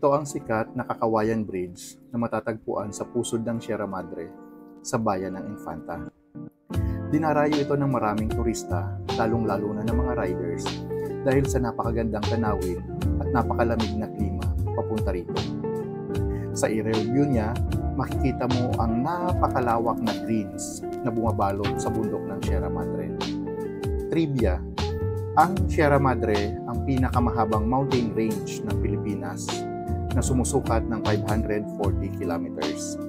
Ito ang sikat na Kakawayan Bridge na matatagpuan sa pusod ng Sierra Madre sa bayan ng Infanta. Dinarayo ito ng maraming turista, lalong-lalo na ng mga riders, dahil sa napakagandang tanawin at napakalamig na klima papunta rito. Sa aerial view niya, makikita mo ang napakalawak na greens na bumabalot sa bundok ng Sierra Madre. Trivia: ang Sierra Madre ang pinakamahabang mountain range ng Pilipinas na sumusukat ng 540 kilometers.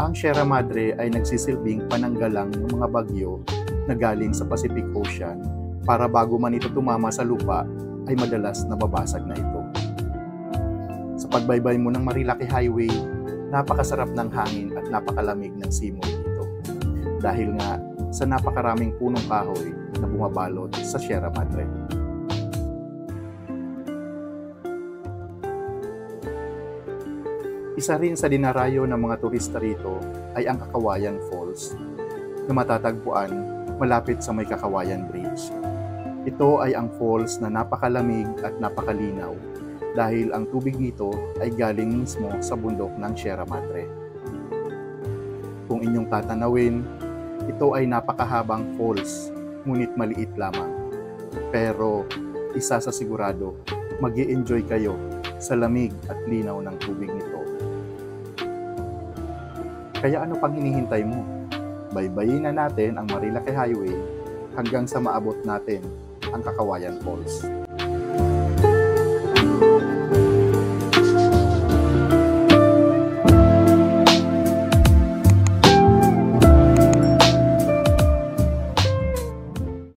Ang Sierra Madre ay nagsisilbing pananggalang ng mga bagyo na galing sa Pacific Ocean para bago man ito tumama sa lupa ay madalas nababasag na ito. Sa pagbaybay mo ng Marilaki Highway, napakasarap ng hangin at napakalamig ng simoy dito. Dahil nga sa napakaraming punong kahoy na bumabalot sa Sierra Madre. Isa rin sa dinarayo ng mga turista rito ay ang Kakawayan Falls na matatagpuan malapit sa may Kakawayan Bridge. Ito ay ang falls na napakalamig at napakalinaw dahil ang tubig nito ay galing mismo sa bundok ng Sierra Madre. Kung inyong tatanawin, ito ay napakahabang falls, ngunit maliit lamang. Pero isa sa sigurado, mag-i-enjoy kayo sa lamig at linaw ng tubig nito. Kaya ano pang hinihintay mo? Baybayin na natin ang Marilaki Highway hanggang sa maabot natin ang Kakawayan Falls.